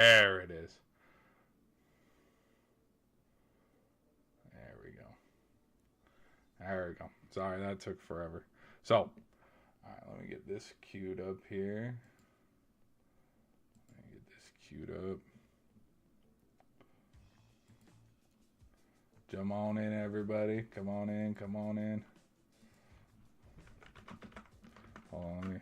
There it is. There we go. There we go. Sorry, that took forever. So, all right, let me get this queued up here. Let me get this queued up. Jump on in, everybody. Come on in. Come on in. Hold on, let me.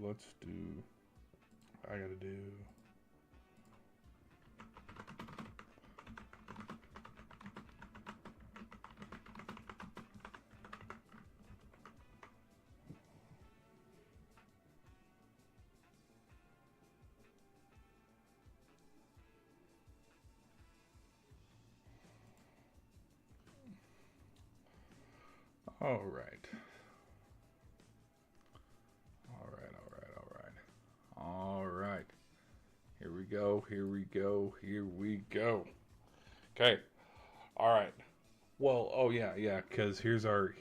Let's do. I gotta do. All right. All right. All right. All right. All right. Here we go. Here we go. Here we go. Okay. All right. Well, oh yeah, yeah. Because here's our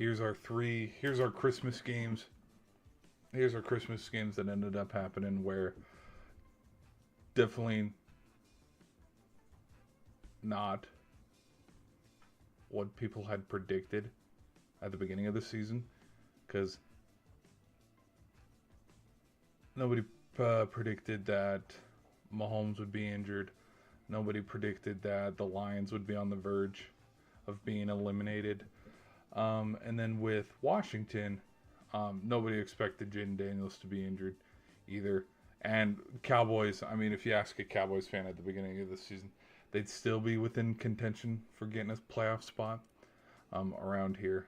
Christmas games. Here's our Christmas games that ended up happening where definitely not what people had predicted at the beginning of the season. Because nobody predicted that Mahomes would be injured. Nobody predicted that the Lions would be on the verge of being eliminated. And then with Washington, nobody expected Jaden Daniels to be injured either. And Cowboys, I mean, if you ask a Cowboys fan at the beginning of the season, they'd still be within contention for getting a playoff spot around here.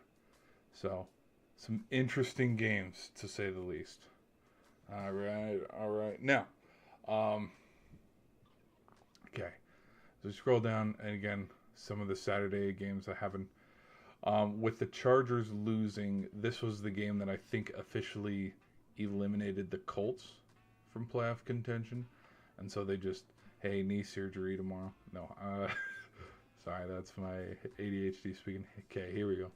So, some interesting games to say the least. All right, all right. Now, um, okay. So scroll down, and again, some of the Saturday games that happened. With the Chargers losing, this was the game that I think officially eliminated the Colts from playoff contention. And so they just, hey, knee surgery tomorrow. No, sorry, that's my ADHD speaking. Okay, here we go.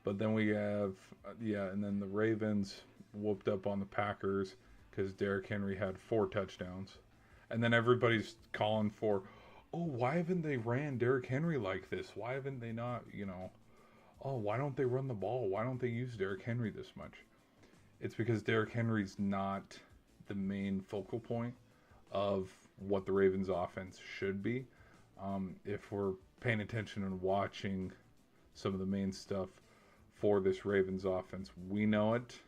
But then we have, yeah, and then the Ravens whooped up on the Packers because Derrick Henry had 4 touchdowns. And then everybody's calling for, oh, why haven't they ran Derrick Henry like this? Why haven't they not, oh, why don't they run the ball? Why don't they use Derrick Henry this much? It's because Derrick Henry's not the main focal point of what the Ravens offense should be. If we're paying attention and watching some of the main stuff for this Ravens offense, we know it.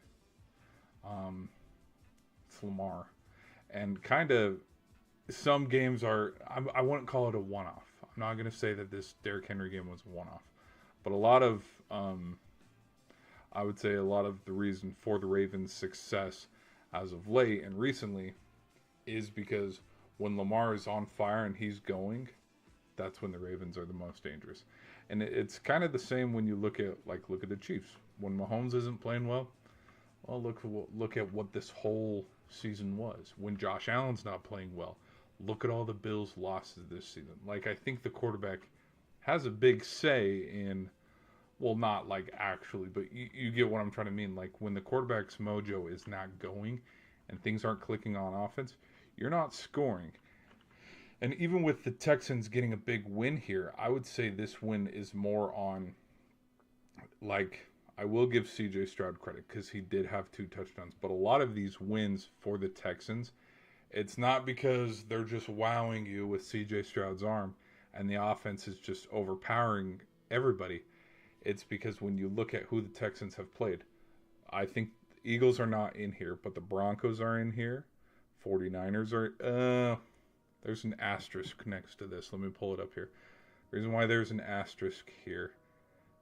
It's Lamar. And kind of some games are, I wouldn't call it a one-off. I'm not going to say that this Derrick Henry game was a one-off. But a lot of, I would say a lot of the reason for the Ravens' success as of late and recently is because when Lamar is on fire and he's going, that's when the Ravens are the most dangerous. And it's kind of the same when you look at the Chiefs. When Mahomes isn't playing well, look at what this whole season was. When Josh Allen's not playing well, look at all the Bills' losses this season. Like, I think the quarterback has a big say in, well, not like actually, but you get what I'm trying to mean. Like, when the quarterback's mojo is not going and things aren't clicking on offense, you're not scoring. And even with the Texans getting a big win here, I would say this win is more on, like, I will give CJ Stroud credit because he did have 2 touchdowns, but a lot of these wins for the Texans, it's not because they're just wowing you with CJ Stroud's arm and the offense is just overpowering everybody. It's because when you look at who the Texans have played, I think Eagles are not in here, but the Broncos are in here. 49ers are, there's an asterisk next to this. Let me pull it up here. The reason why there's an asterisk here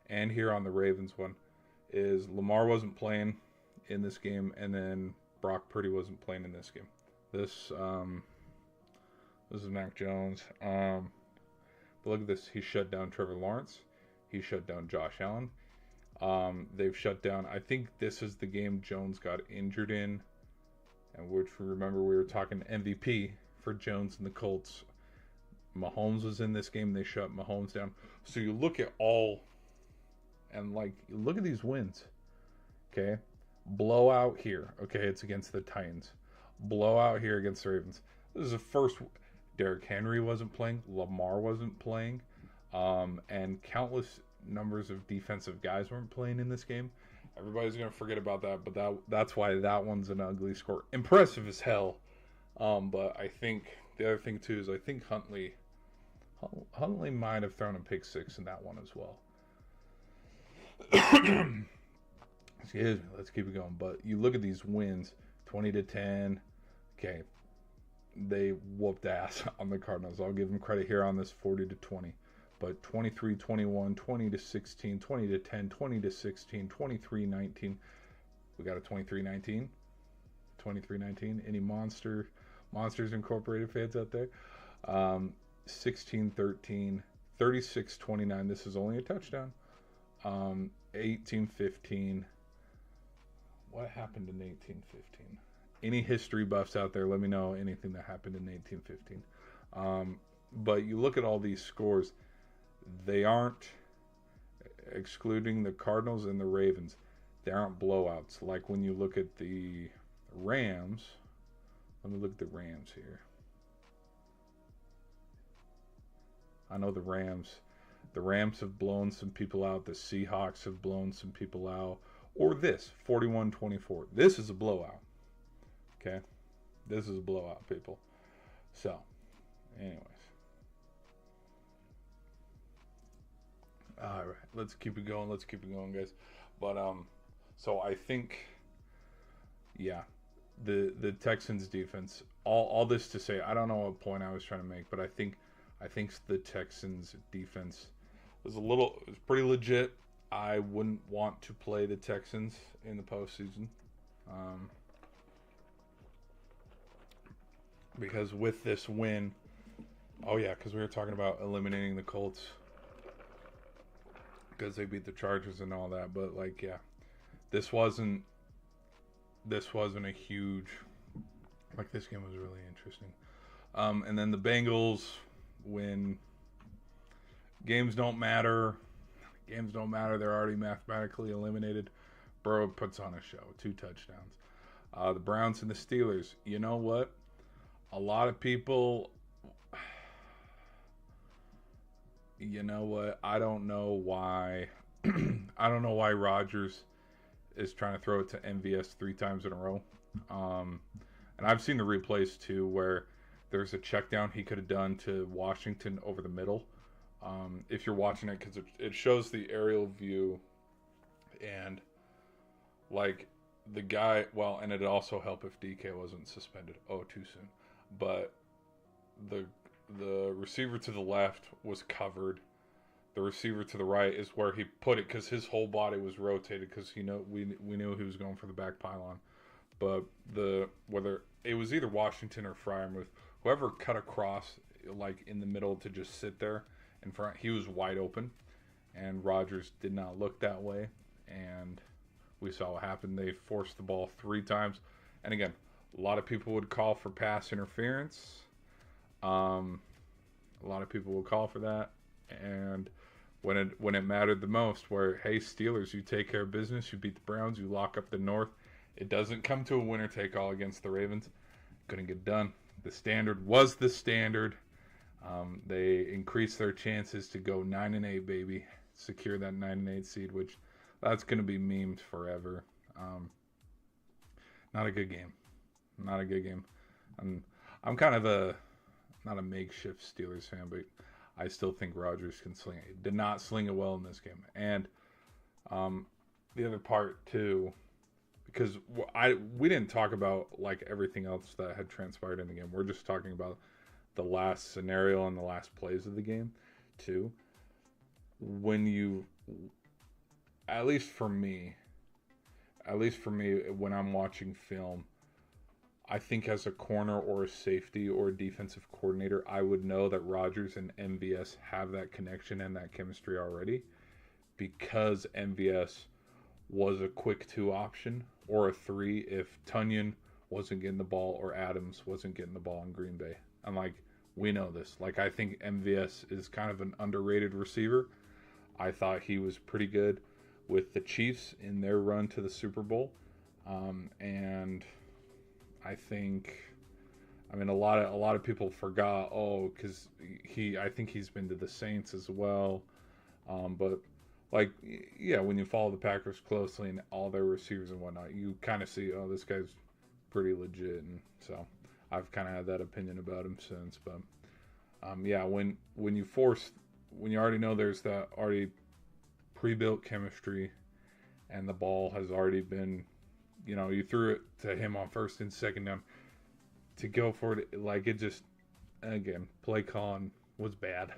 and here on the Ravens one is Lamar wasn't playing in this game, and then Brock Purdy wasn't playing in this game. This is Mac Jones. But look at this. He shut down Trevor Lawrence. He shut down Josh Allen. They've shut down. I think this is the game Jones got injured in, and which remember we were talking MVP for Jones and the Colts. Mahomes was in this game. They shut Mahomes down. So you look at all, and like, look at these wins. Okay. Blowout here. Okay. It's against the Titans. Blowout here against the Ravens. This is the first. Derrick Henry wasn't playing. Lamar wasn't playing. And countless numbers of defensive guys weren't playing in this game. Everybody's going to forget about that, but that's why that one's an ugly score. Impressive as hell. But I think the other thing, too, is I think Huntley might have thrown a pick six in that one as well. Excuse me. Let's keep it going. But you look at these wins, 20-10. Okay. They whooped ass on the Cardinals. I'll give them credit here on this 40-20. But 23-21, 20-16, 20-10, 20-16, 23-19. We got a 23-19. 23-19. Any Monsters Incorporated fans out there? 16-13, 36-29. This is only a touchdown. 18-15. What happened in 18-15? Any history buffs out there, let me know anything that happened in 18-15. But you look at all these scores, they aren't, excluding the Cardinals and the Ravens, they aren't blowouts. Like when you look at the Rams, let me look at the Rams here. I know the Rams have blown some people out. The Seahawks have blown some people out. Or this, 41-24. This is a blowout. Okay? This is a blowout, people. So, anyways. All right, let's keep it going. Guys. But so I think, yeah, the Texans defense. All this to say, I don't know what point I was trying to make, but I think the Texans defense was pretty legit. I wouldn't want to play the Texans in the postseason, because with this win, because we were talking about eliminating the Colts. Because they beat the Chargers and all that, but this wasn't a huge. This game was really interesting. And then the Bengals win. Games don't matter. They're already mathematically eliminated. Burrow puts on a show. 2 touchdowns. The Browns and the Steelers. You know what? A lot of people. You know what? I don't know why. I don't know why Rodgers is trying to throw it to MVS 3 times in a row. And I've seen the replays too, where there's a check down he could have done to Washington over the middle. If you're watching it, because it shows the aerial view, and the guy. Well, and it'd also help if DK wasn't suspended. Oh, too soon. But the receiver to the left was covered. The receiver to the right is where he put it, because his whole body was rotated, because we knew he was going for the back pylon. But whether it was either Washington or Freiermuth, whoever cut across in the middle to just sit there in front, he was wide open, and Rodgers did not look that way, and we saw what happened. They forced the ball 3 times, and again, a lot of people would call for pass interference. A lot of people will call for that, and when it mattered the most, where, hey, Steelers, you take care of business, you beat the Browns, you lock up the North. It doesn't come to a winner take all against the Ravens. Couldn't get done. The standard was the standard. They increased their chances to go 9-8, baby, secure that 9-8 seed, which that's going to be memed forever. Not a good game. I'm kind of not a makeshift Steelers fan, but I still think Rodgers can sling it. He did not sling it well in this game. And the other part, too, because we didn't talk about everything else that had transpired in the game. We're just talking about the last scenario and the last plays of the game, too. At least for me, when I'm watching film, I think as a corner or a safety or a defensive coordinator, I would know that Rodgers and MVS have that connection and that chemistry already, because MVS was a quick 2 option or a 3 if Tunyon wasn't getting the ball or Adams wasn't getting the ball in Green Bay. And like, we know this. Like, I think MVS is kind of an underrated receiver. I thought he was pretty good with the Chiefs in their run to the Super Bowl. And I think, I mean, a lot of people forgot. Oh, because I think he's been to the Saints as well. But like, yeah, when you follow the Packers closely and all their receivers and whatnot, you kind of see, oh, this guy's pretty legit. And so I've kind of had that opinion about him since. But yeah, when you already know there's that already pre-built chemistry, and the ball has already been, you threw it to him on first and second down to go for it. Like, it just, again, play calling was bad.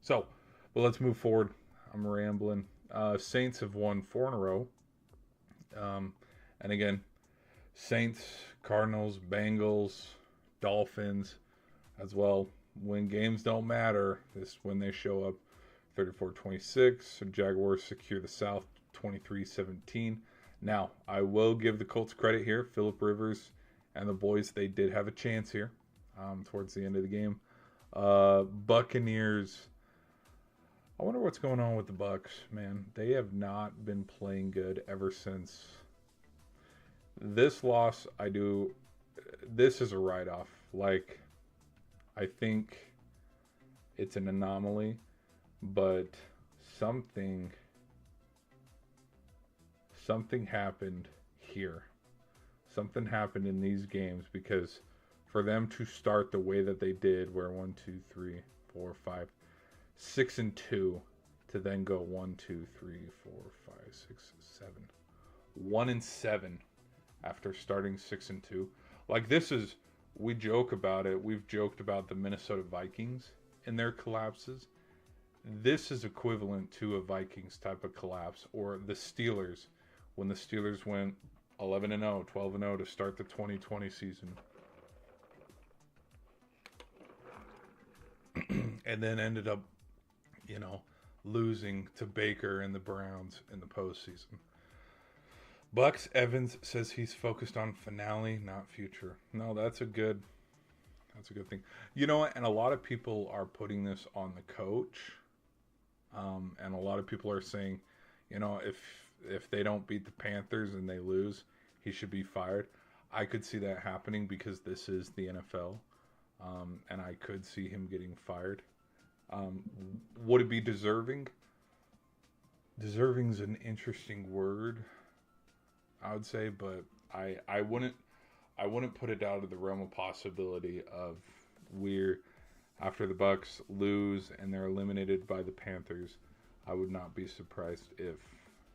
So, but let's move forward. I'm rambling. Saints have won 4 in a row. And again, Saints, Cardinals, Bengals, Dolphins as well. When games don't matter, this is when they show up. 34-26. So Jaguars secure the South 23-17. Now, I will give the Colts credit here. Phillip Rivers and the boys, they did have a chance here towards the end of the game. Buccaneers, I wonder what's going on with the Bucs, man. They have not been playing good ever since this loss. This is a write-off. Like, I think it's an anomaly, but something happened here. Something happened in these games, because for them to start the way that they did, where 1, 2, 3, 4, 5, 6 and 2, to then go 1, 2, 3, 4, 5, 6, 7, 1 and 7 after starting 6 and 2. Like, this is, we joke about it. We've joked about the Minnesota Vikings and their collapses. This is equivalent to a Vikings type of collapse, or the Steelers, when the Steelers went 11-0, 12-0 to start the 2020 season. And then ended up, losing to Baker and the Browns in the postseason. Bucks Evans says he's focused on finale, not future. No, that's a good thing. You know what? And a lot of people are putting this on the coach. And a lot of people are saying, if they don't beat the Panthers and they lose, he should be fired. I could see that happening because this is the NFL. And I could see him getting fired. Would it be deserving? Deserving's an interesting word, I would say, but I wouldn't put it out of the realm of possibility of after the Bucks lose and they're eliminated by the Panthers. I would not be surprised if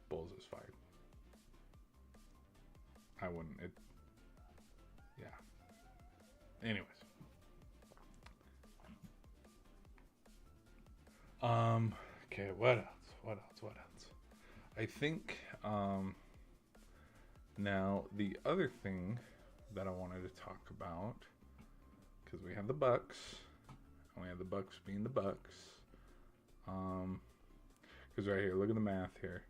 Bowles is fired. I wouldn't. Yeah. Anyways. Okay, what else? I think, now the other thing that I wanted to talk about, because we have the Bucks, and we have the Bucks being the Bucks, because right here, look at the math here.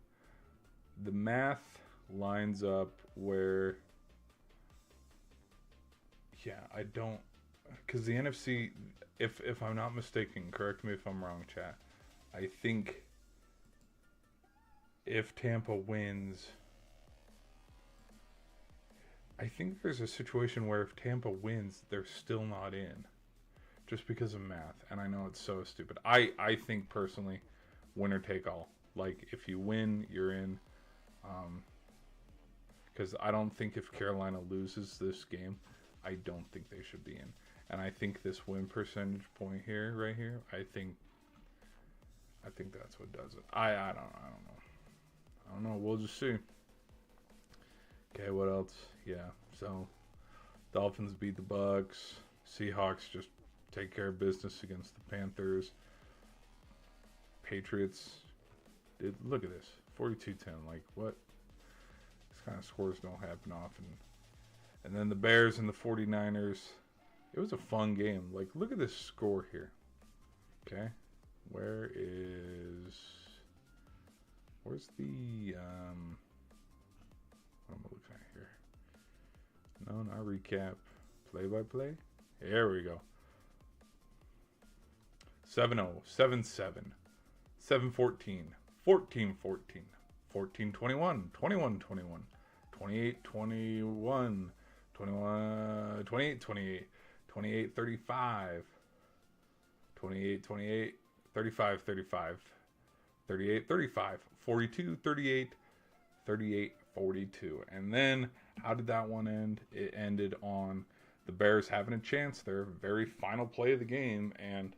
The math lines up where, I don't, because the NFC, if I'm not mistaken, correct me if I'm wrong, chat, I think if Tampa wins, I think there's a situation where if Tampa wins, they're still not in, just because of math. And I know it's so stupid. I think personally, winner take all. Like, if you win, you're in. Because I don't think if Carolina loses this game, I don't think they should be in. And I think this win percentage point here, right here, I think that's what does it. I don't know. We'll just see. Okay, what else? Yeah, so Dolphins beat the Bucks. Seahawks just take care of business against the Panthers. Patriots did, look at this, 42-10. Like, what? These kind of scores don't happen often. And then the Bears and the 49ers. It was a fun game. Like, look at this score here. Okay. Where's the, what am I looking at here? No, not recap. Play by play. There we go. 7-0, 7-7, 7-14, 14-14, 14-21, 21-21, 28-21, 28-28, 28-35, 28-28, 35-35, 38-35, 42-38, 38-42. And then how did that one end? It ended on the Bears having a chance, their very final play of the game, and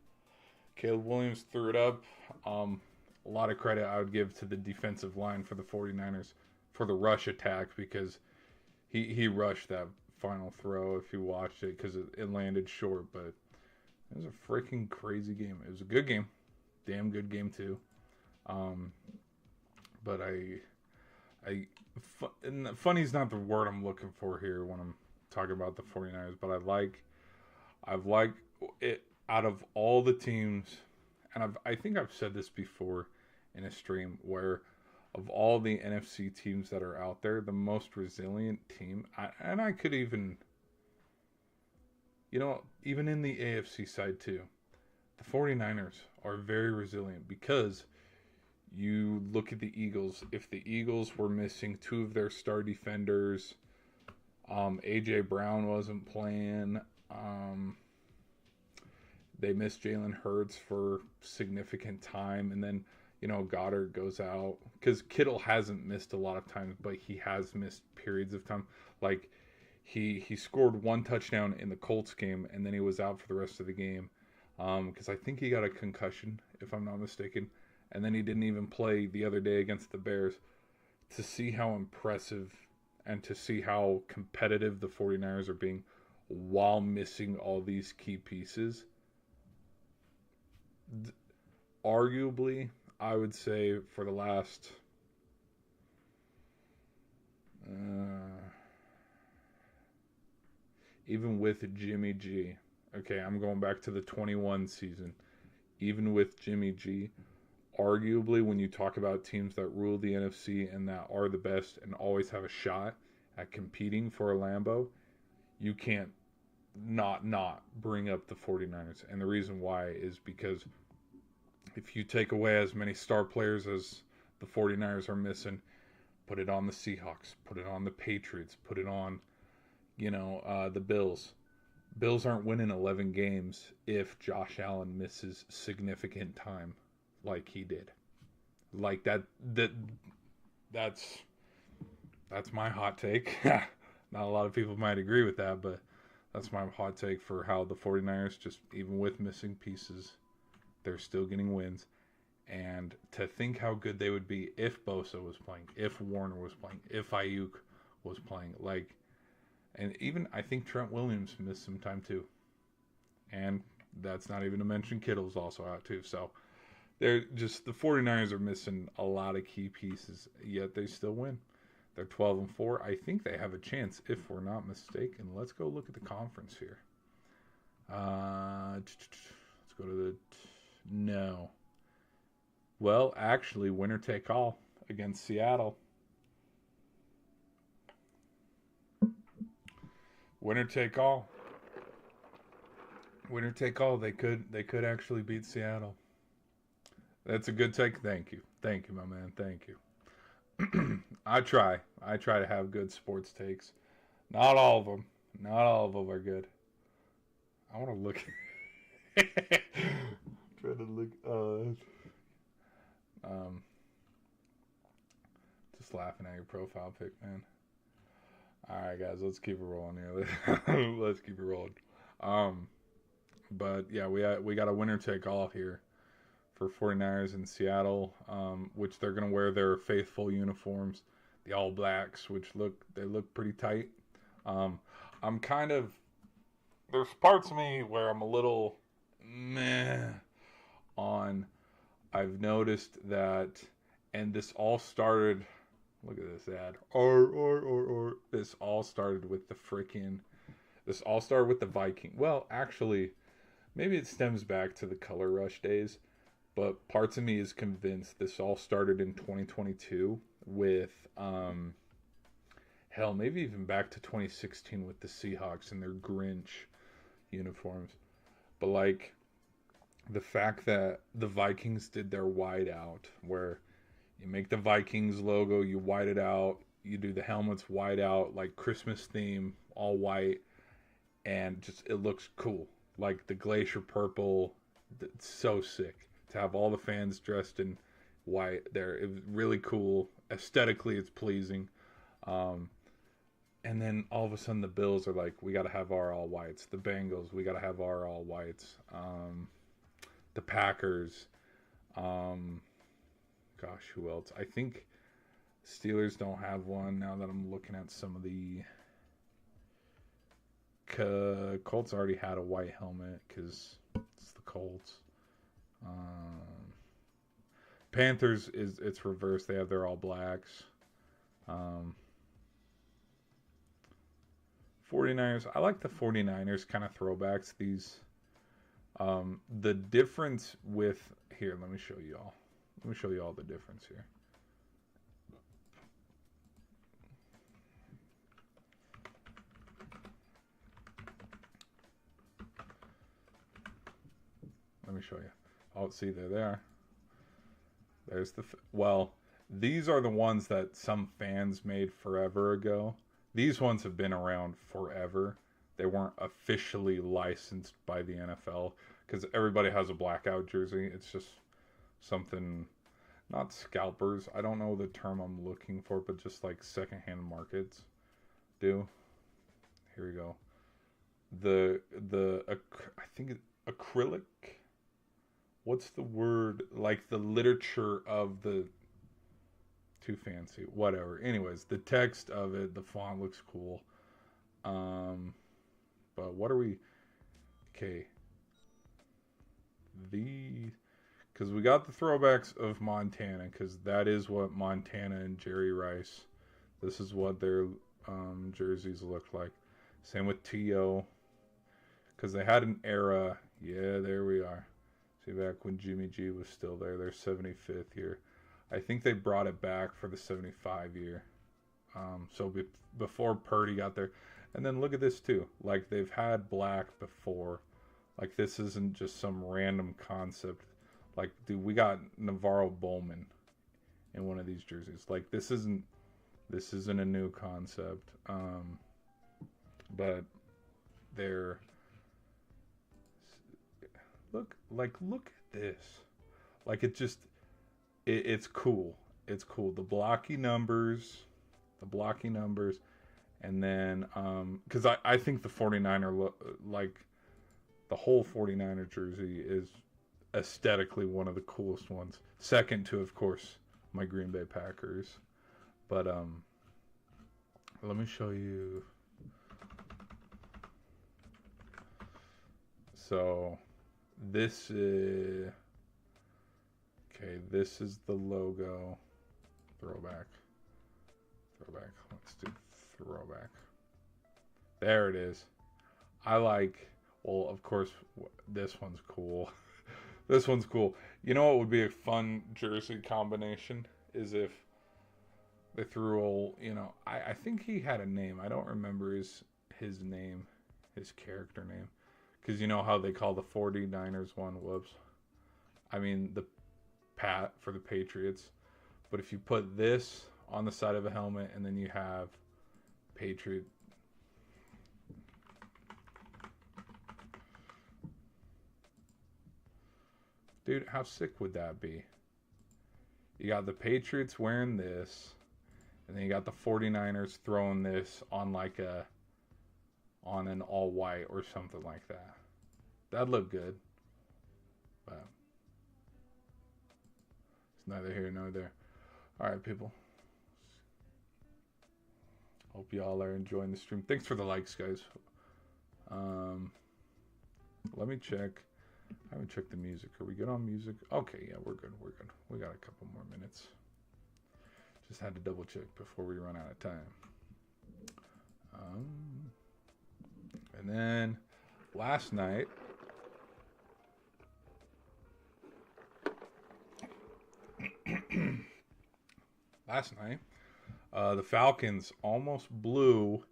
Caleb Williams threw it up. A lot of credit I would give to the defensive line for the 49ers for the rush attack, because he rushed that final throw if you watched it, because it landed short. But it was a freaking crazy game. It was a good game. Damn good game too. But funny's not the word I'm looking for here when I'm talking about the 49ers, but I've liked it out of all the teams, and I think I've said this before in a stream, where of all the NFC teams that are out there, the most resilient team, and I could even, even in the AFC side too, the 49ers are very resilient, because you look at the Eagles. If the Eagles were missing two of their star defenders, A.J. Brown wasn't playing, they missed Jalen Hurts for significant time, and then, Goddard goes out, because Kittle hasn't missed a lot of times, but he has missed periods of time. Like, he scored one touchdown in the Colts game, and then he was out for the rest of the game, because I think he got a concussion, if I'm not mistaken, and then he didn't even play the other day against the Bears. To see how impressive and to see how competitive the 49ers are being while missing all these key pieces, arguably, I would say for the last even with Jimmy G, okay, I'm going back to the 21 season, even with Jimmy G, arguably when you talk about teams that rule the NFC and that are the best and always have a shot at competing for a Lambeau, you can't not bring up the 49ers. And the reason why is because if you take away as many star players as the 49ers are missing, put it on the Seahawks, put it on the Patriots, put it on, the Bills. Bills aren't winning 11 games if Josh Allen misses significant time like he did. Like that's my hot take. Not a lot of people might agree with that, but that's my hot take for how the 49ers, just even with missing pieces, they're still getting wins. And to think how good they would be if Bosa was playing, if Warner was playing, if Ayuk was playing. And even I think Trent Williams missed some time too. And that's not even to mention Kittle's also out too. So the 49ers are missing a lot of key pieces, yet they still win. They're 12-4. I think they have a chance, if we're not mistaken. Let's go look at the conference here. Let's go to no. Well, actually, winner take all against Seattle. Winner take all. Winner take all. They could actually beat Seattle. That's a good take. Thank you, my man. Thank you. I try to have good sports takes. Not all of them are good. I want to look. Try to look. Just laughing at your profile pic, man. All right, guys, let's keep it rolling here. Let's keep it rolling. But yeah, we got a winner take all here for 49ers in Seattle, which they're going to wear their faithful uniforms, the All Blacks, which look pretty tight. I'm kind of, there's parts of me where I'm a little meh on, I've noticed that, and this all started, look at this ad, this all started with the Viking. Well, actually, maybe it stems back to the Color Rush days, but parts of me is convinced this all started in 2022 with, maybe even back to 2016 with the Seahawks and their Grinch uniforms. But the fact that the Vikings did their white out, where you make the Vikings logo, you white it out, you do the helmets white out, like Christmas theme, all white, and just it looks cool. Like the glacier purple, it's so sick to have all the fans dressed in white there. It was really cool. Aesthetically, it's pleasing. Um, and then all of a sudden, the Bills are like, we got to have our all whites. The Bengals, we got to have our all whites. The Packers, um, gosh, who else? I think Steelers don't have one now that I'm looking at some of the Colts already had a white helmet because it's the Colts. Um, Panthers is it's reversed. They have their all blacks. Um, 49ers. I like the 49ers kind of throwbacks. The difference with here. Let me show you all. Let me show you all the difference here. Let me show you. Oh, see, there they are. There's the well. These are the ones that some fans made forever ago. These ones have been around forever. They weren't officially licensed by the NFL because everybody has a blackout jersey. It's just something, not scalpers. I don't know the term I'm looking for, but just like secondhand markets do. Here we go. I think acrylic. What's the word? Like the literature of the too fancy. Whatever. Anyways, the text of it, the font looks cool. But what are we? Okay. Because we got the throwbacks of Montana, because that is what Montana and Jerry Rice. This is what their jerseys look like. Same with T.O. Because they had an era. Yeah, there we are. See, back when Jimmy G was still there, their 75th year. I think they brought it back for the 75 year. Before Purdy got there. And then look at this too. Like they've had black before. Like this isn't just some random concept. Like, dude, we got Navarro Bowman in one of these jerseys. Like this isn't a new concept. But they're look at this. Like it's cool. It's cool. The blocky numbers, and then because I think the 49er like the whole 49er jersey is aesthetically one of the coolest ones. Second to, of course, my Green Bay Packers. But let me show you. So this is okay. This is the logo. Throwback. Let's do throwback. There it is. I like. Well, of course, this one's cool. This one's cool. You know what would be a fun jersey combination is if they threw all. I think he had a name. I don't remember his name, his character name. Because you know how they call the 49ers one, whoops. I mean, the Pat for the Patriots. But if you put this on the side of a helmet and then you have Patriot. Dude, how sick would that be? You got the Patriots wearing this. And then you got the 49ers throwing this on on an all white or something like that. That'd look good. But it's neither here nor there. Alright, people. Hope y'all are enjoying the stream. Thanks for the likes, guys. Let me check. I haven't checked the music. Are we good on music? Okay, yeah, we're good. We got a couple more minutes. Just had to double check before we run out of time. And then last night, the Falcons almost blew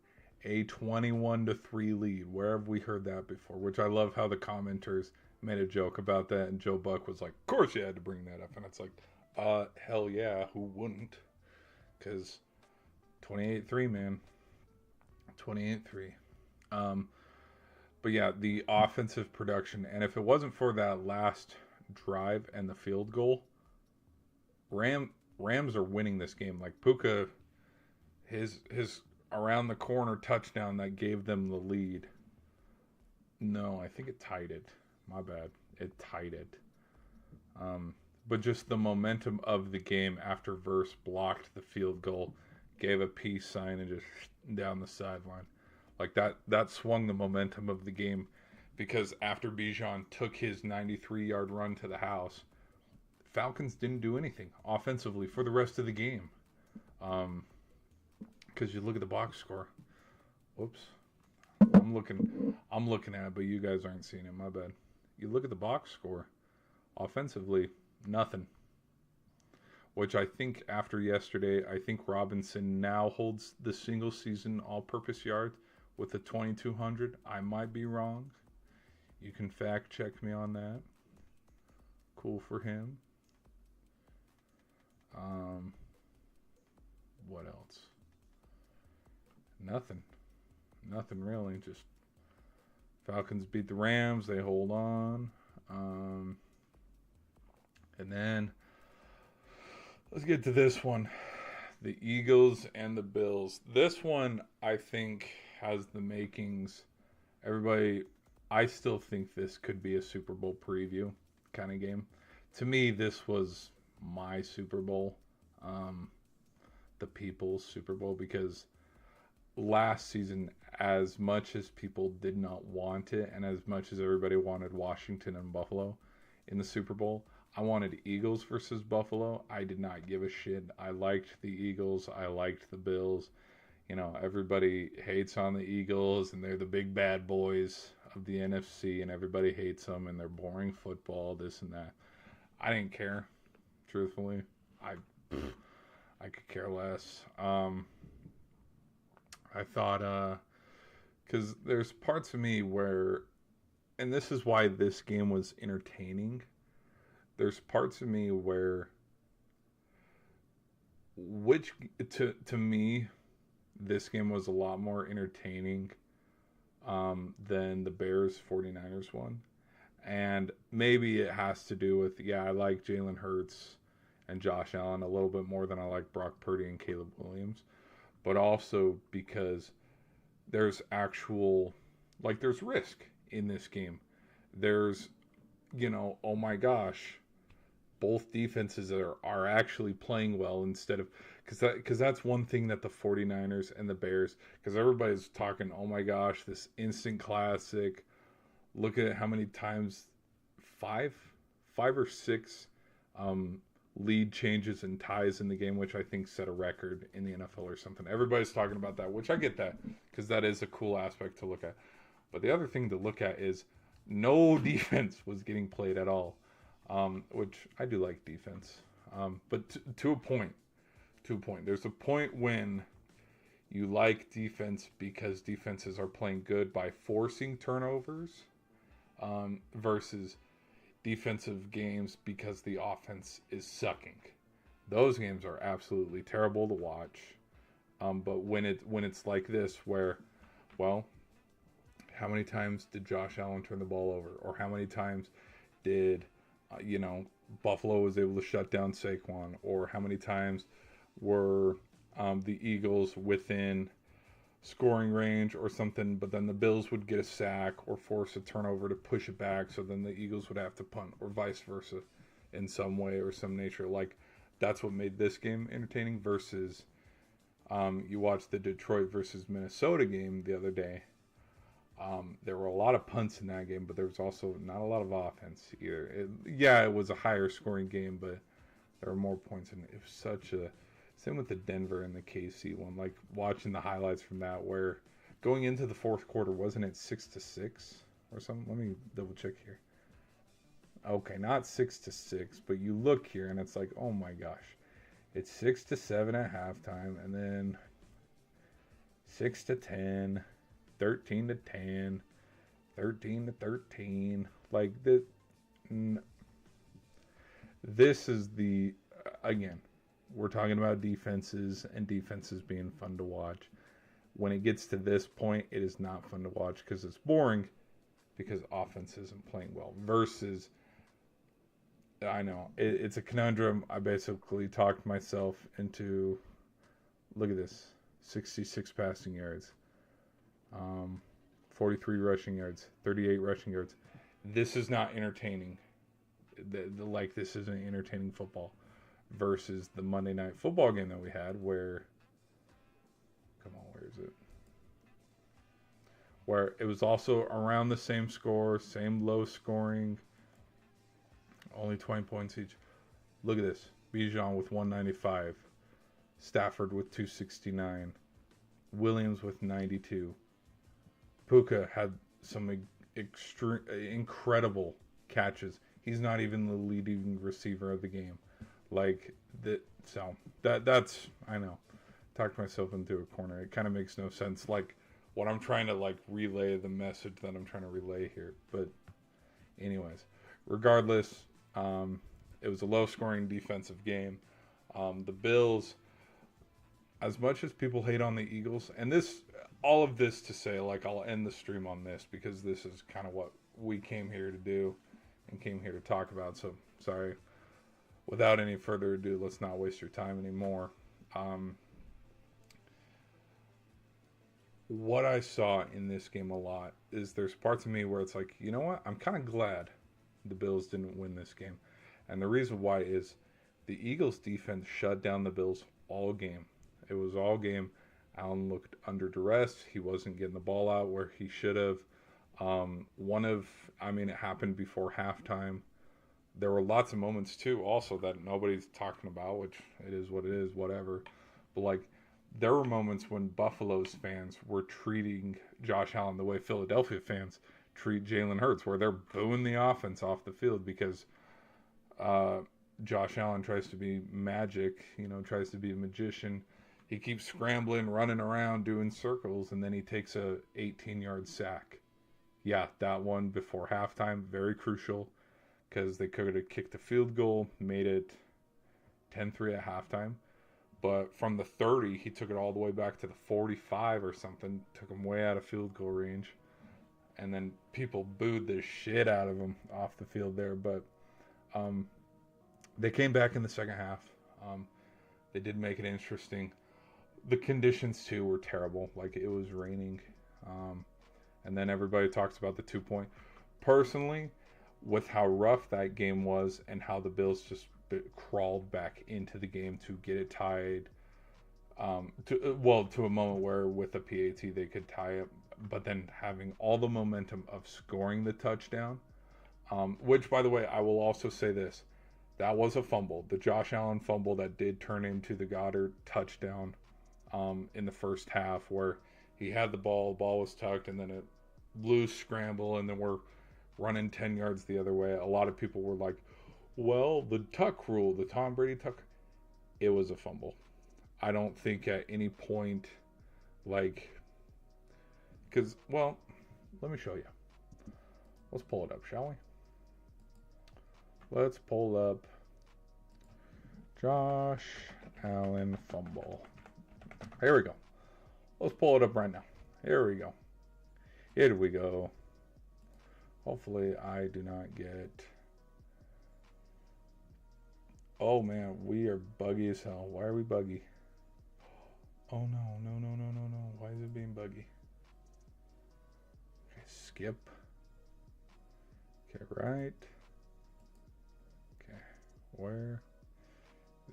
a 21-3 lead. Where have we heard that before? Which I love how the commenters made a joke about that, and Joe Buck was like, "Of course you had to bring that up," and it's like, hell yeah, who wouldn't? Because 28-3, man, 28-3. Um, but yeah, the offensive production, and if it wasn't for that last drive and the field goal, Rams are winning this game. Like Puka, his around the corner touchdown that gave them the lead. No, I think it tied it. My bad. It tied it. But just the momentum of the game after Verse blocked the field goal, gave a peace sign, and just down the sideline. Like that swung the momentum of the game, because after Bijan took his 93-yard run to the house, Falcons didn't do anything offensively for the rest of the game. Because you look at the box score. Whoops. I'm looking at it, but you guys aren't seeing it. My bad. You look at the box score. Offensively, nothing. Which I think after yesterday, I think Robinson now holds the single season all-purpose yards with the 2,200. I might be wrong. You can fact check me on that. Cool for him. What else? Nothing really. Just Falcons beat the Rams. They hold on. And then let's get to this one. The Eagles and the Bills. This one, I think, has the makings. Everybody, I still think this could be a Super Bowl preview kind of game. To me, this was my Super Bowl. The people's Super Bowl, because last season, as much as people did not want it, and as much as everybody wanted Washington and Buffalo in the Super Bowl, I wanted Eagles versus Buffalo. I did not give a shit. I liked the Eagles. I liked the Bills. You know, everybody hates on the Eagles, and they're the big bad boys of the NFC, and everybody hates them, and they're boring football, this and that. I didn't care, truthfully. I could care less. I thought, because there's parts of me where, and this is why this game was entertaining. There's parts of me where, to me, this game was a lot more entertaining than the Bears 49ers one. And maybe it has to do with, I like Jalen Hurts and Josh Allen a little bit more than I like Brock Purdy and Caleb Williams. But also because there's there's risk in this game. There's, oh my gosh, both defenses are actually playing well, instead of, because that's one thing that the 49ers and the Bears, because everybody's talking, oh my gosh, this instant classic. Look at how many times, five or six lead changes and ties in the game, which I think set a record in the NFL or something. Everybody's talking about that, which I get that, because that is a cool aspect to look at. But the other thing to look at is no defense was getting played at all, which I do like defense. But to a point. There's a point when you like defense because defenses are playing good by forcing turnovers, versus defensive games because the offense is sucking. Those games are absolutely terrible to watch. But when it's like this, where, well, how many times did Josh Allen turn the ball over, or how many times did Buffalo was able to shut down Saquon, or how many times were the Eagles within scoring range or something, but then the Bills would get a sack or force a turnover to push it back, so then the Eagles would have to punt, or vice versa in some way or some nature. Like, that's what made this game entertaining, versus you watched the Detroit versus Minnesota game the other day. There were a lot of punts in that game, but there was also not a lot of offense either. It was a higher scoring game, but there were more points, and it was such a... Same with the Denver and the KC one. Like, watching the highlights from that, where going into the fourth quarter, wasn't it 6-6 or something? Let me double check here. Okay, not 6-6, but you look here and it's like, oh my gosh, it's 6-7 at halftime, and then 6-10, 13-10, 13-13. Like this is the again, we're talking about defenses and defenses being fun to watch. When it gets to this point, it is not fun to watch because it's boring because offense isn't playing well. Versus, I know it's a conundrum. I basically talked myself into. Look at this: 66 passing yards, 43 rushing yards, 38 rushing yards. This is not entertaining. Like this isn't entertaining football. Versus the Monday Night Football game that we had, where, come on, where is it? Where it was also around the same score, same low scoring, only 20 points each. Look at this: Bijan with 195, Stafford with 269, Williams with 92. Puka had some incredible catches. He's not even the leading receiver of the game. Like that, so that's I know. Talked myself into a corner. It kind of makes no sense. Like what I'm trying to like relay the message that I'm trying to relay here. But anyways, regardless, it was a low-scoring defensive game. The Bills, as much as people hate on the Eagles, and this, all of this to say, like I'll end the stream on this because this is kind of what we came here to do and came here to talk about. So sorry. Without any further ado, let's not waste your time anymore. What I saw in this game a lot is there's parts of me where it's like, you know what? I'm kind of glad the Bills didn't win this game. And the reason why is the Eagles defense shut down the Bills all game. It was all game. Allen looked under duress. He wasn't getting the ball out where he should have. It happened before halftime. There were lots of moments too also that nobody's talking about, which it is what it is, whatever. But like there were moments when Buffalo's fans were treating Josh Allen the way Philadelphia fans treat Jalen Hurts, where they're booing the offense off the field because Josh Allen tries to be magic, tries to be a magician. He keeps scrambling, running around, doing circles, and then he takes a 18-yard sack. Yeah, that one before halftime, very crucial. Because they could have kicked a field goal, made it 10-3 at halftime. But from the 30, he took it all the way back to the 45 or something. Took him way out of field goal range. And then people booed the shit out of him off the field there. But they came back in the second half. They did make it interesting. The conditions, too, were terrible. Like, it was raining. And then everybody talks about the 2-point. Personally, with how rough that game was and how the Bills just crawled back into the game to get it tied, to a moment where with a PAT they could tie it, but then having all the momentum of scoring the touchdown, which, by the way, I will also say this. That was a fumble. The Josh Allen fumble that did turn into the Goddard touchdown in the first half where he had the ball was tucked, and then it loose scramble, and then we're running 10 yards the other way. A lot of people were like, well, the tuck rule, the Tom Brady tuck, it was a fumble. I don't think at any point, because, well, let me show you. Let's pull it up, shall we? Let's pull up Josh Allen fumble. Here we go. Let's pull it up right now. Here we go. Here we go. Hopefully I do not get... Oh man, we are buggy as hell. Why are we buggy? Oh no. Why is it being buggy? Okay, skip. Okay, right. Okay, where?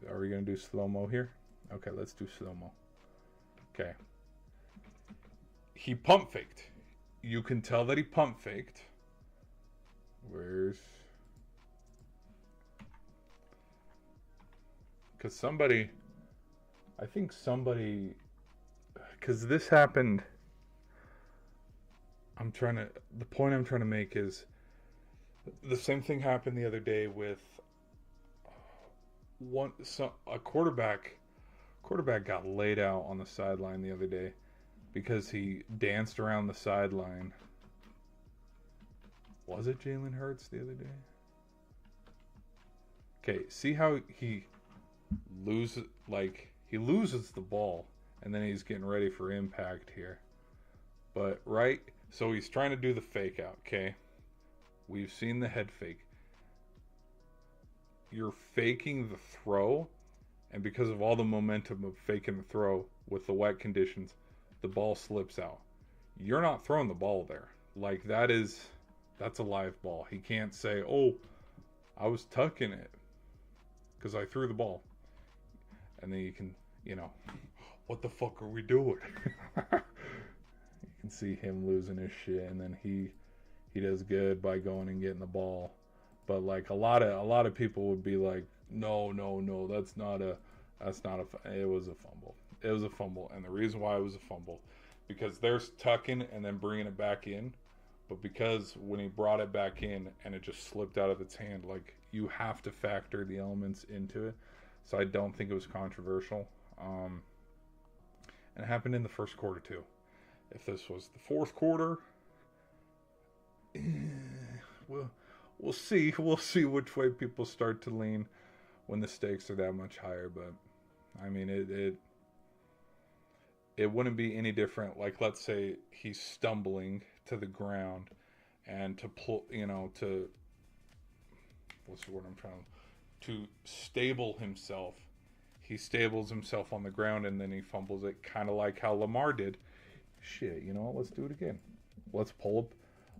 Are we going to do slow-mo here? Okay, let's do slow-mo. Okay. He pump faked. You can tell that he pump faked. Where's... Because somebody... I think somebody... Because this happened... The point I'm trying to make is... The same thing happened the other day with... A quarterback got laid out on the sideline the other day because he danced around the sideline Was it Jalen Hurts the other day? Okay, see how he loses the ball and then he's getting ready for impact here. But right, so he's trying to do the fake out, okay? We've seen the head fake. You're faking the throw, and because of all the momentum of faking the throw with the wet conditions, the ball slips out. You're not throwing the ball there. Like that's a live ball. He can't say, "Oh, I was tucking it because I threw the ball." And then you can, what the fuck are we doing? You can see him losing his shit, and then he does good by going and getting the ball. But like a lot of people would be like, no, it was a fumble. It was a fumble, and the reason why it was a fumble, because there's tucking and then bringing it back in, but because when he brought it back in and it just slipped out of its hand, like you have to factor the elements into it. So I don't think it was controversial, and it happened in the first quarter too. If this was the fourth quarter, we'll see. We'll see which way people start to lean when the stakes are that much higher. But I mean, it wouldn't be any different. Like, let's say he's stumbling to the ground, and to pull, to what's the word I'm trying to stable himself. He stables himself on the ground and then he fumbles it, kind of like how Lamar did. Shit, you know what? Let's do it again. Let's pull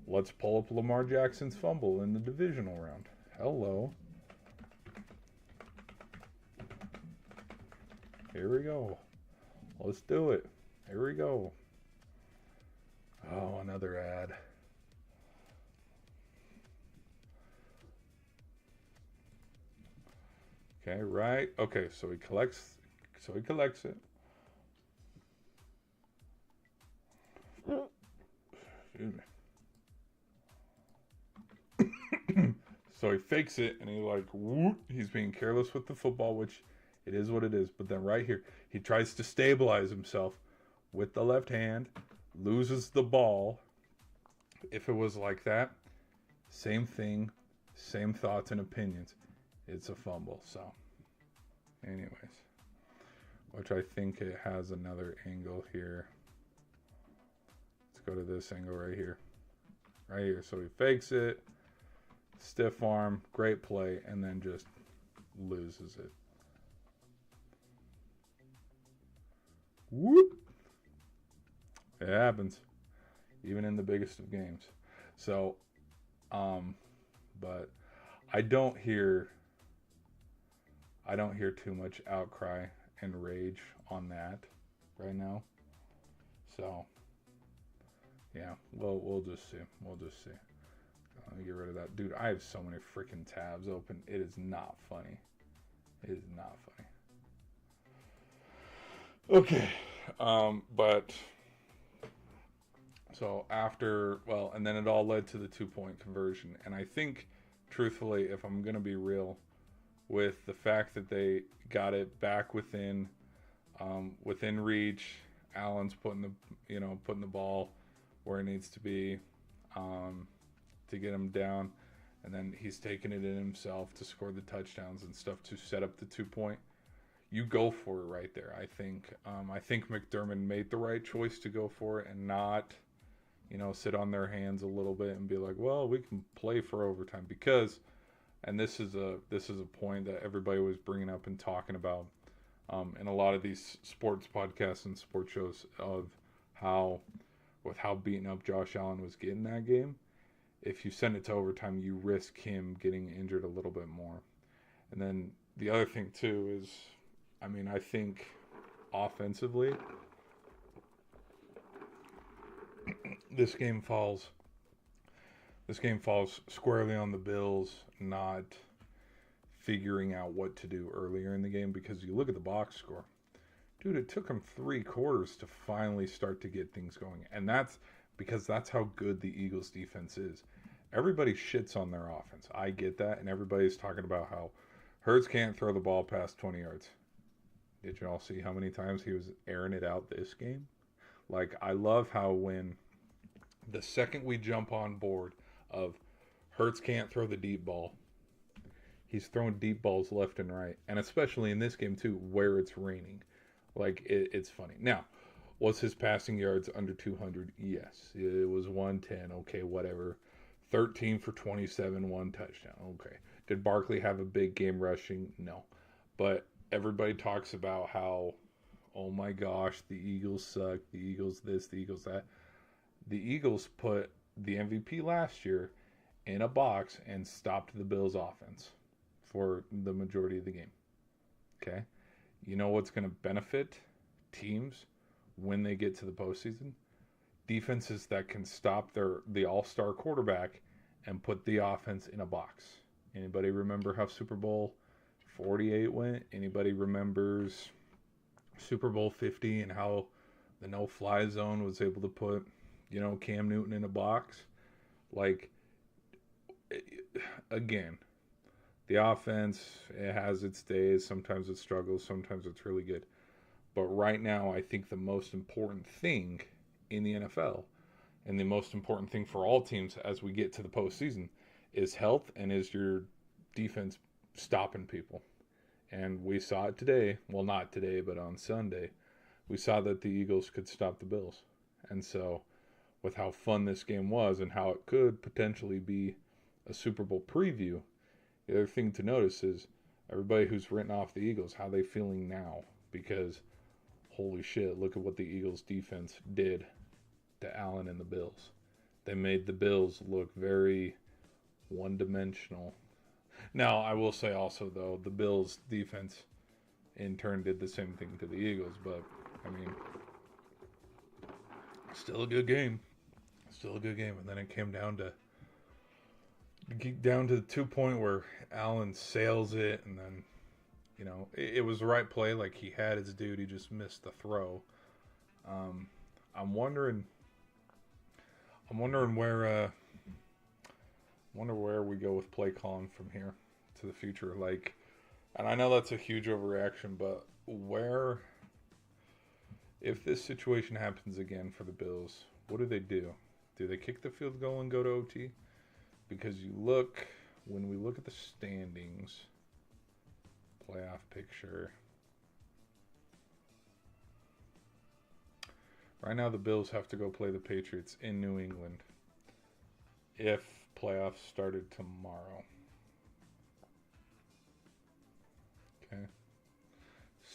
up Lamar Jackson's fumble in the divisional round. Hello. Here we go. Let's do it. Here we go. Oh, another ad. Okay, right. Okay, so he collects it. Excuse me. So he fakes it and he's being careless with the football, which it is what it is. But then right here, he tries to stabilize himself with the left hand, loses the ball. If it was like that, same thing, same thoughts and opinions. It's a fumble. So, anyways, which I think it has another angle here. Let's go to this angle right here. Right here. So he fakes it, stiff arm, great play, and then just loses it. Whoop! It happens, even in the biggest of games. So, but I don't hear too much outcry and rage on that right now. So, yeah, we'll just see. We'll just see. Let me get rid of that. Dude, I have so many freaking tabs open. It is not funny. It is not funny. Okay. But so and then it all led to the 2-point conversion. And I think, truthfully, if I'm going to be real, with the fact that they got it back within reach, Allen's putting the ball where it needs to be, to get him down, and then he's taking it in himself to score the touchdowns and stuff to set up the 2-point. You go for it right there. I think McDermott made the right choice to go for it and not, sit on their hands a little bit and be like, well, we can play for overtime, because, and this is a point that everybody was bringing up and talking about in a lot of these sports podcasts and sports shows, of how beaten up Josh Allen was getting that game. If you send it to overtime, you risk him getting injured a little bit more. And then the other thing too is, I think offensively, this game falls squarely on the Bills not figuring out what to do earlier in the game, because you look at the box score. Dude, it took them 3 quarters to finally start to get things going. And that's because that's how good the Eagles defense is. Everybody shits on their offense. I get that. And everybody's talking about how Hurts can't throw the ball past 20 yards. Did you all see how many times he was airing it out this game? Like, I love how when the second we jump on board of, Hurts can't throw the deep ball. He's throwing deep balls left and right, and especially in this game too, where it's raining. Like it's funny. Now, was his passing yards under 200? Yes, it was 110. Okay, whatever. 13 for 27, one touchdown. Okay. Did Barkley have a big game rushing? No. But everybody talks about how, oh my gosh, the Eagles suck. The Eagles this, the Eagles that. The Eagles put the MVP last year in a box and stopped the Bills' offense for the majority of the game. Okay? You know what's going to benefit teams when they get to the postseason? Defenses that can stop the all-star quarterback and put the offense in a box. Anybody remember how Super Bowl 48 went? Anybody remembers Super Bowl 50 and how the no-fly zone was able to put, Cam Newton in a box? Like, again, the offense, it has its days. Sometimes it struggles. Sometimes it's really good. But right now, I think the most important thing in the NFL and the most important thing for all teams as we get to the postseason is health and is your defense stopping people. And we saw it today. Well, not today, but on Sunday. We saw that the Eagles could stop the Bills. And so, with how fun this game was and how it could potentially be a Super Bowl preview, the other thing to notice is everybody who's written off the Eagles, how they feeling now? Because, holy shit, look at what the Eagles defense did to Allen and the Bills. They made the Bills look very one-dimensional. Now, I will say also, though, the Bills defense in turn did the same thing to the Eagles, but, I mean, still a good game. Still a good game. And then it came down to the 2-point where Allen sails it, and then, it was the right play. Like, he had his dude. He just missed the throw. I'm wondering where we go with play calling from here to the future. Like, and I know that's a huge overreaction, but if this situation happens again for the Bills, what do they do? Do they kick the field goal and go to OT? Because when we look at the standings, playoff picture, right now the Bills have to go play the Patriots in New England if playoffs started tomorrow. Okay.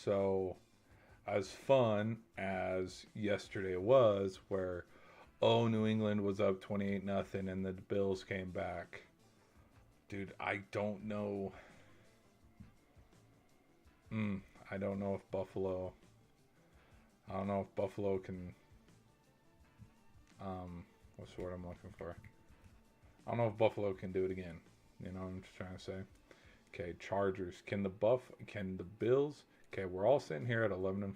So, as fun as yesterday was, where, New England was up 28-0 and the Bills came back. Dude, I don't know. I don't know if Buffalo can, what's the word I'm looking for? I don't know if Buffalo can do it again. You know what I'm just trying to say? Okay, Chargers. Can the Bills? Okay, we're all sitting here at 11-5.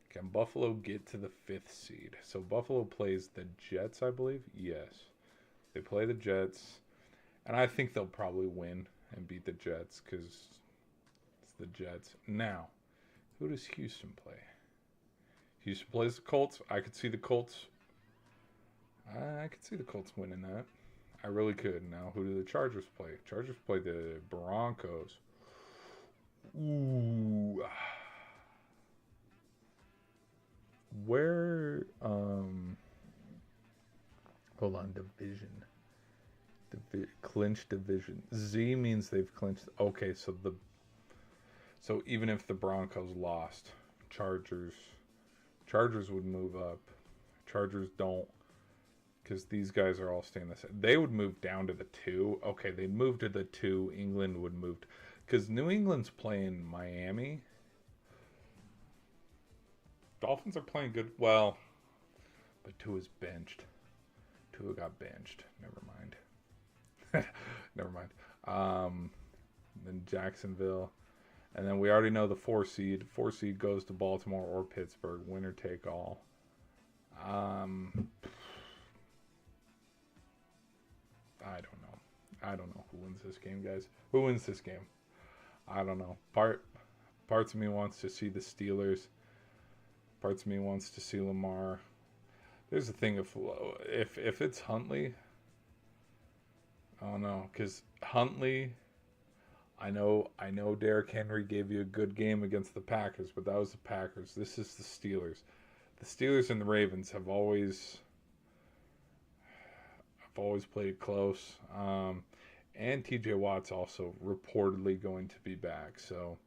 Can Buffalo get to the 5th seed? So Buffalo plays the Jets, I believe. Yes, they play the Jets, and I think they'll probably win and beat the Jets because it's the Jets. Now, who does Houston play? Houston plays the Colts. I could see the Colts. I could see the Colts winning that. I really could. Now, who do the Chargers play? Chargers play the Broncos. Ooh. Where, hold on, division. Clinch division. Z means they've clinched. Okay, so even if the Broncos lost, Chargers would move up. Chargers don't, because these guys are all staying the same. They would move down to the 2. Okay, they'd move to the 2. England would move, because New England's playing Miami. Dolphins are playing good. Well, but Tua's benched. Tua got benched. Never mind. Never mind. Then Jacksonville. And then we already know the 4 seed. 4 seed goes to Baltimore or Pittsburgh. Winner take all. I don't know who wins this game, guys. Who wins this game? I don't know. Parts of me wants to see the Steelers. Parts of me wants to see Lamar. There's the thing, if it's Huntley, I don't know, because Huntley, I know Derrick Henry gave you a good game against the Packers, but that was the Packers. This is the Steelers. The Steelers and the Ravens have always played close. And TJ Watt's also reportedly going to be back. So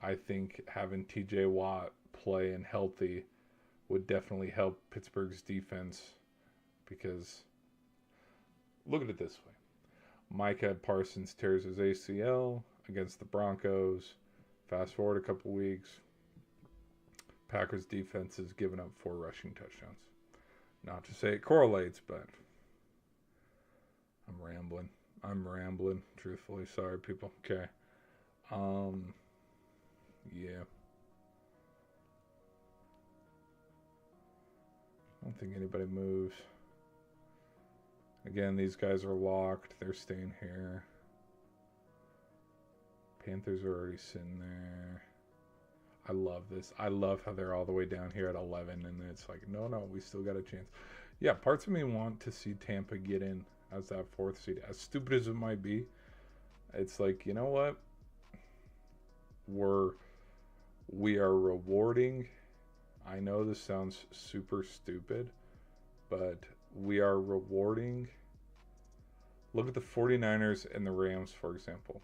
I think having TJ Watt play and healthy would definitely help Pittsburgh's defense because look at it this way. Micah Parsons tears his ACL against the Broncos. Fast forward a couple weeks, Packers defense has given up 4 rushing touchdowns. Not to say it correlates, but I'm rambling, truthfully. Sorry, people. Okay. Yeah. I don't think anybody moves. Again, these guys are locked. They're staying here. Panthers are already sitting there. I love this. I love how they're all the way down here at 11, and it's like, no, we still got a chance. Yeah, parts of me want to see Tampa get in as that 4th seed. As stupid as it might be, it's like, you know what? We are rewarding. I know this sounds super stupid, but we are rewarding. Look at the 49ers and the Rams, for example.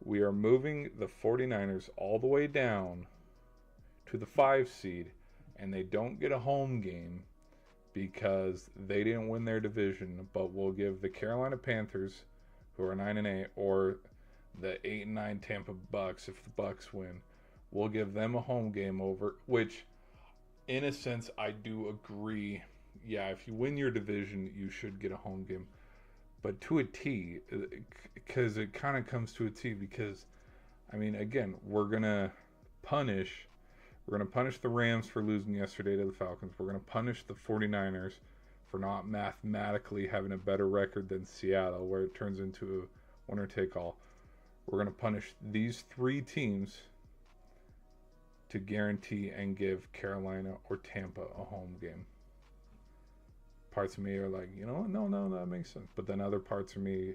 We are moving the 49ers all the way down to the 5 seed, and they don't get a home game because they didn't win their division, but we'll give the Carolina Panthers, who are 9-8, or the 8-9 Tampa Bucks, if the Bucks win, we'll give them a home game over, which in a sense I do agree. Yeah, if you win your division, you should get a home game. But to a T, because it kind of comes to a T, because, I mean, again, we're going to punish the Rams for losing yesterday to the Falcons. We're going to punish the 49ers for not mathematically having a better record than Seattle, where it turns into a winner-take-all. We're going to punish these 3 teams to guarantee and give Carolina or Tampa a home game. Parts of me are like, no, that makes sense. But then other parts of me,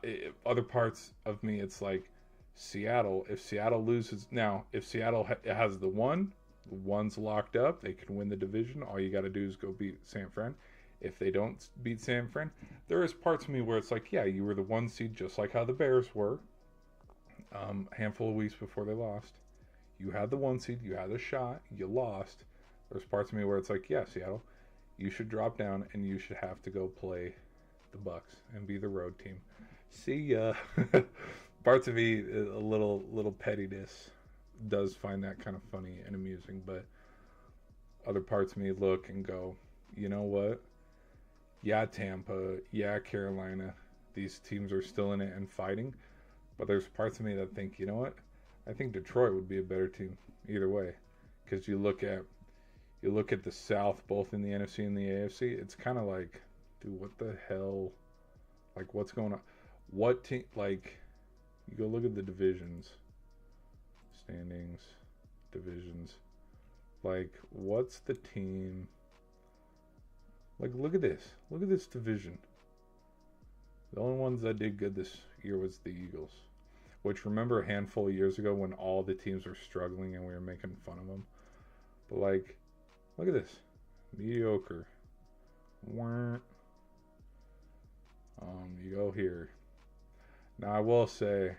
it's like Seattle. If Seattle loses, now, if Seattle has the one's locked up, they can win the division. All you got to do is go beat San Fran. If they don't beat San Fran, there is parts of me where it's like, yeah, you were the 1 seed, just like how the Bears were. A handful of weeks before they lost. You had the 1 seed, you had a shot, you lost. There's parts of me where it's like, yeah, Seattle, you should drop down and you should have to go play the Bucks and be the road team. See ya. Parts of me, a little pettiness, does find that kind of funny and amusing, but other parts of me look and go, you know what? Yeah, Tampa, yeah, Carolina, these teams are still in it and fighting, but there's parts of me that think, you know what? I think Detroit would be a better team either way, because you look at the South, both in the NFC and the AFC, it's kind of like, dude, what the hell? Like, what's going on? What team, like, you go look at the divisions, standings, divisions. Like, what's the team? Like, look at this. Look at this division. The only ones that did good this year was the Eagles. Which, remember a handful of years ago when all the teams were struggling and we were making fun of them? But, like, look at this. Mediocre. You go here. Now, I will say,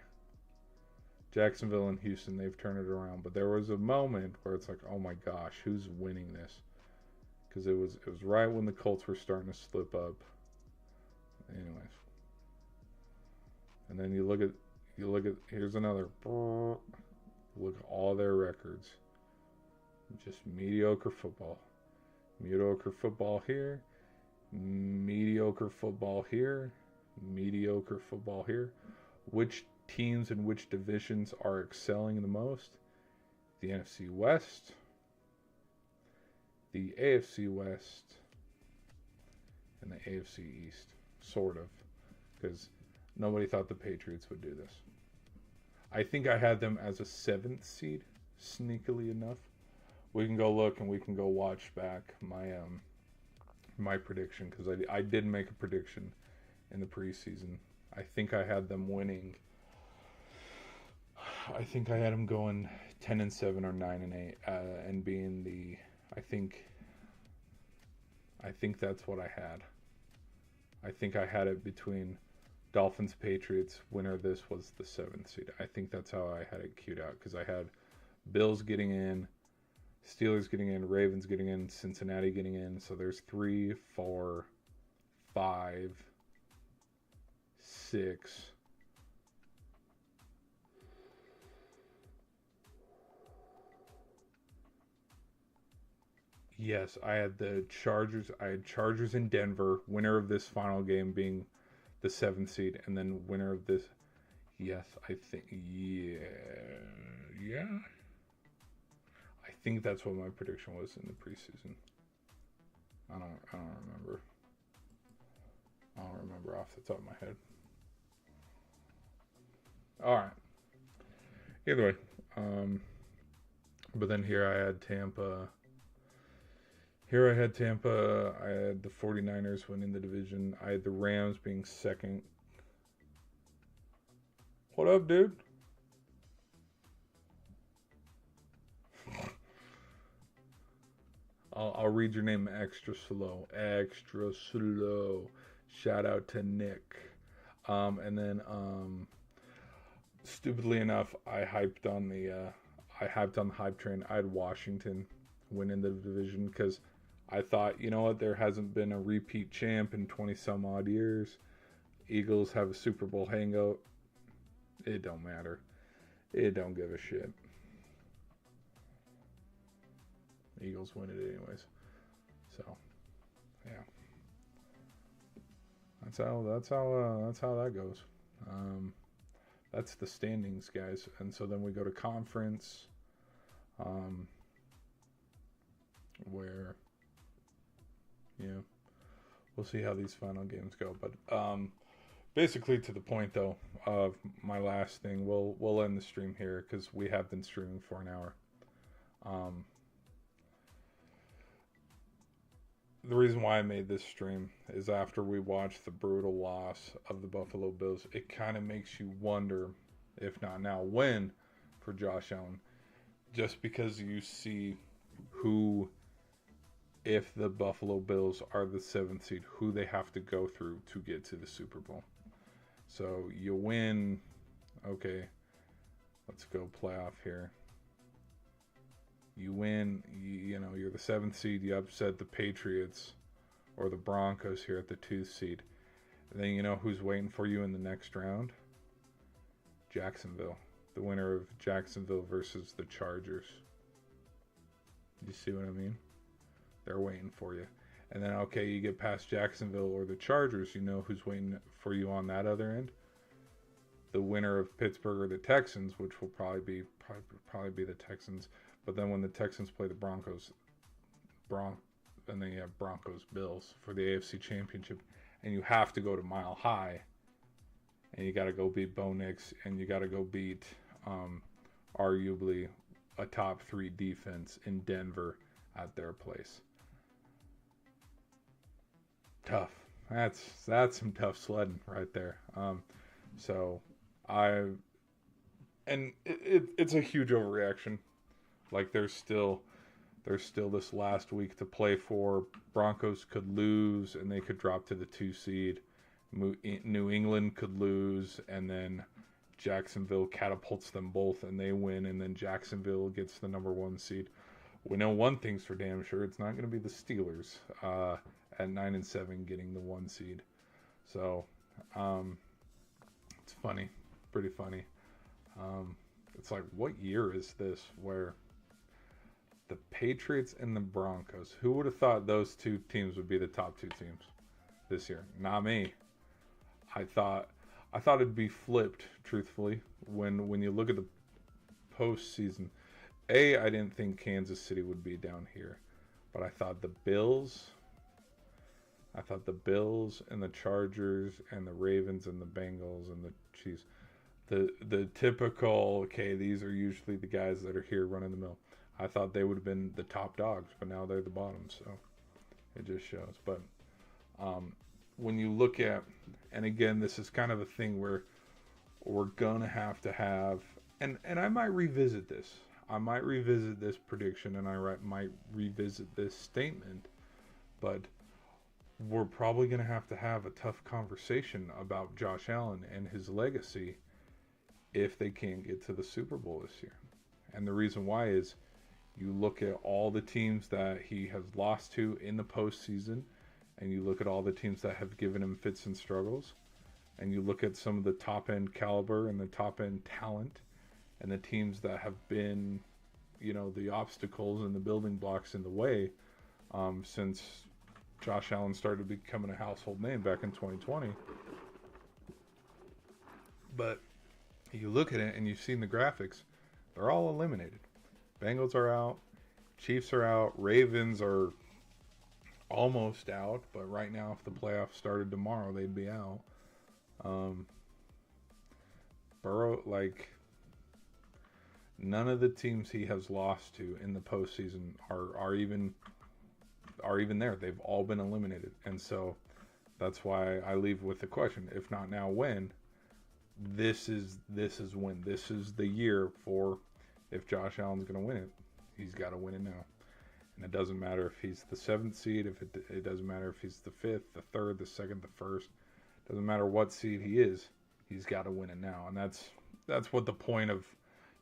Jacksonville and Houston, they've turned it around. But there was a moment where it's like, oh my gosh, who's winning this? Because it was right when the Colts were starting to slip up. Anyways. And then you look at, here's another. Look at all their records. Just mediocre football. Mediocre football here. Mediocre football here. Mediocre football here. Which teams and which divisions are excelling the most? The NFC West, the AFC West, and the AFC East. Sort of. Because nobody thought the Patriots would do this. I think I had them as a 7th seed, sneakily enough. We can go look and we can go watch back my my prediction, because I did make a prediction in the preseason. I think I had them winning. I think I had them going 10-7 or 9-8, and being the. I think that's what I had. I think I had it between Dolphins, Patriots. Winner of this was the 7th seed. I think that's how I had it queued out, because I had Bills getting in, Steelers getting in, Ravens getting in, Cincinnati getting in. So there's 3, 4, 5, 6. Yes, I had the Chargers. I had Chargers in Denver. Winner of this final game being the 7th seed, and then winner of this. Yes, I think. Yeah, yeah. I think that's what my prediction was in the preseason. I don't remember. I don't remember off the top of my head. All right. Either way, but then here I had Tampa. Here I had Tampa. I had the 49ers winning the division. I had the Rams being second. What up, dude? I'll read your name extra slow. Extra slow. Shout out to Nick. And then stupidly enough, I hyped on the hype train. I had Washington winning the division, because I thought, you know what, there hasn't been a repeat champ in 20 some odd years. Eagles have a Super Bowl hangout. It don't matter. It don't give a shit. Eagles win it anyways. So, yeah. That's how that goes. That's the standings, guys. And so then we go to conference, where, we'll see how these final games go. But basically, to the point though of my last thing, we'll end the stream here, because we have been streaming for an hour. The reason why I made this stream is after we watched the brutal loss of the Buffalo Bills, it kind of makes you wonder, if not now, when, for Josh Allen. Just because you see who, if the Buffalo Bills are the 7th seed, who they have to go through to get to the Super Bowl. So you win, okay, let's go playoff here. You win, you're the 7th seed, you upset the Patriots or the Broncos here at the 2th seed. And then you know who's waiting for you in the next round? Jacksonville. The winner of Jacksonville versus the Chargers. You see what I mean? They're waiting for you. And then, okay, you get past Jacksonville or the Chargers, you know who's waiting for you on that other end? The winner of Pittsburgh or the Texans, which will probably be the Texans. But then when the Texans play the Broncos, and then you have Broncos Bills for the AFC Championship, and you have to go to Mile High, and you got to go beat Bo Nix, and you got to go beat arguably a top 3 defense in Denver at their place. Tough. That's some tough sledding right there. It's a huge overreaction. Like there's still this last week to play for. Broncos could lose and they could drop to the 2 seed. New England could lose, and then Jacksonville catapults them both and they win, and then Jacksonville gets the number 1 seed. We know one thing's for damn sure: it's not going to be the Steelers at 9-7 getting the 1 seed. So it's funny, pretty funny. It's like, what year is this where the Patriots and the Broncos, who would have thought those 2 teams would be the top 2 teams this year? Not me. I thought it'd be flipped, truthfully, when you look at the postseason. I didn't think Kansas City would be down here, but I thought the Bills and the Chargers and the Ravens and the Bengals and the Chiefs, the typical, okay, these are usually the guys that are here running the mill. I thought they would have been the top dogs, but now they're the bottom. So It just shows. But um, when you look at, and again, this is kind of a thing where we're gonna have, and I might revisit this. I might revisit this prediction, and might revisit this statement, but we're probably gonna have a tough conversation about Josh Allen and his legacy if they can't get to the Super Bowl this year. And the reason why is you look at all the teams that he has lost to in the postseason, and you look at all the teams that have given him fits and struggles, and you look at some of the top end caliber and the top end talent, and the teams that have been, the obstacles and the building blocks in the way since Josh Allen started becoming a household name back in 2020. But you look at it and you've seen the graphics, they're all eliminated. Bengals are out, Chiefs are out, Ravens are almost out, but right now, if the playoffs started tomorrow, they'd be out. Burrow, none of the teams he has lost to in the postseason are even there. They've all been eliminated, and so that's why I leave with the question: if not now, when? This is when. This is the year for, if Josh Allen's going to win it, he's got to win it now. And it doesn't matter if he's the 7th seed, if it doesn't matter if he's the 5th, the 3rd, the 2nd, the 1st. Doesn't matter what seed he is, he's got to win it now. And that's what the point of,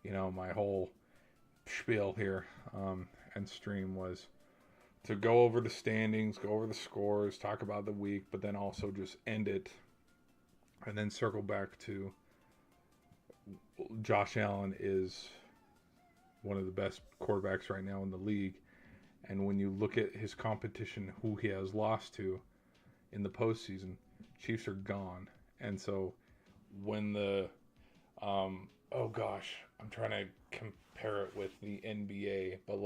my whole spiel here and stream was, to go over the standings, go over the scores, talk about the week, but then also just end it and then circle back to Josh Allen is one of the best quarterbacks right now in the league. And when you look at his competition, who he has lost to in the postseason, Chiefs are gone. And so when I'm trying to compare it with the NBA, but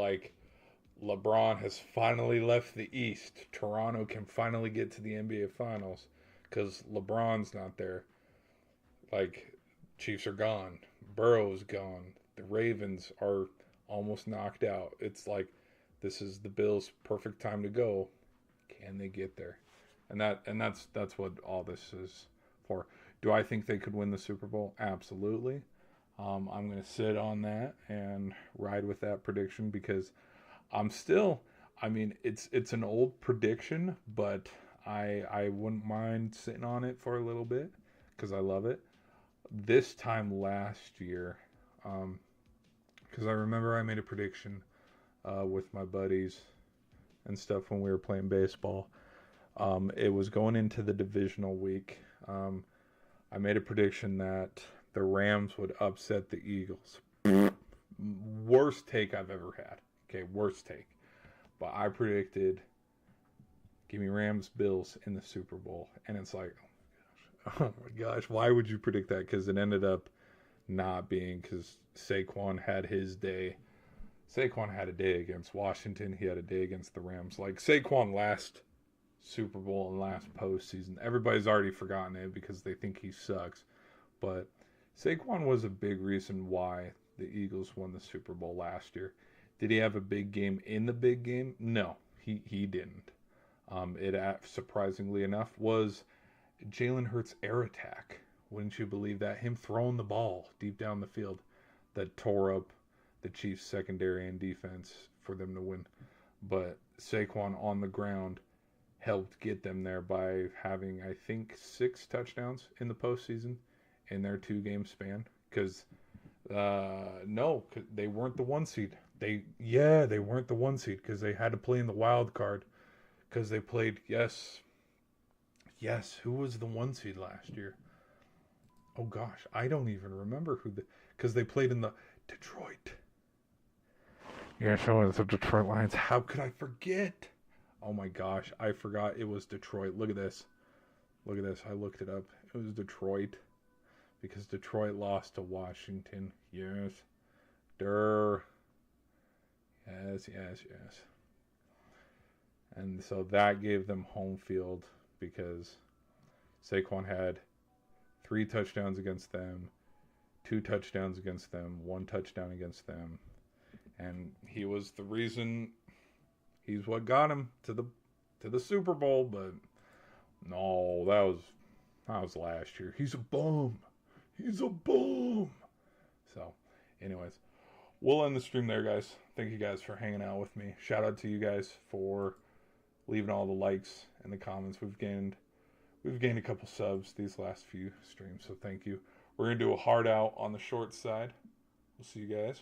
LeBron has finally left the East. Toronto can finally get to the NBA Finals because LeBron's not there. Chiefs are gone. Burrow's gone. The Ravens are almost knocked out. It's this is the Bills' perfect time to go. Can they get there? And that's what all this is for. Do I think they could win the Super Bowl? Absolutely. I'm going to sit on that and ride with that prediction because it's an old prediction, but I wouldn't mind sitting on it for a little bit because I love it. This time last year, because I remember I made a prediction with my buddies and stuff when we were playing baseball. It was going into the divisional week. I made a prediction that the Rams would upset the Eagles. Worst take I've ever had. Okay, worst take. But I predicted, give me Rams Bills in the Super Bowl. And it's oh my gosh, why would you predict that? Because it ended up not being, because Saquon had his day. Saquon had a day against Washington. He had a day against the Rams. Saquon last Super Bowl and last postseason, everybody's already forgotten it because they think he sucks. But Saquon was a big reason why the Eagles won the Super Bowl last year. Did he have a big game in the big game? No, he didn't. It surprisingly enough was Jalen Hurts' air attack. Wouldn't you believe that? Him throwing the ball deep down the field that tore up the Chiefs' secondary and defense for them to win. But Saquon on the ground helped get them there by having, I think, 6 touchdowns in the postseason in their 2-game span. Because, no, they weren't the 1 seed. They weren't the 1 seed because they had to play in the wild card. Because they played, yes, who was the 1 seed last year? Oh gosh, I don't even remember because they played in the Detroit. Yeah, so it was the Detroit Lions. How could I forget? Oh my gosh, I forgot it was Detroit. Look at this. I looked it up. It was Detroit because Detroit lost to Washington. Yes. Yes. And so that gave them home field because Saquon had 3 touchdowns against them, 2 touchdowns against them, 1 touchdown against them. And he was the reason, he's what got him to to the Super Bowl, but no, that was last year. He's a bum. He's a bum. So, anyways, we'll end the stream there, guys. Thank you guys for hanging out with me. Shout out to you guys for leaving all the likes and the comments. We've gained a couple subs these last few streams, so thank you. We're gonna do a hard out on the short side. We'll see you guys.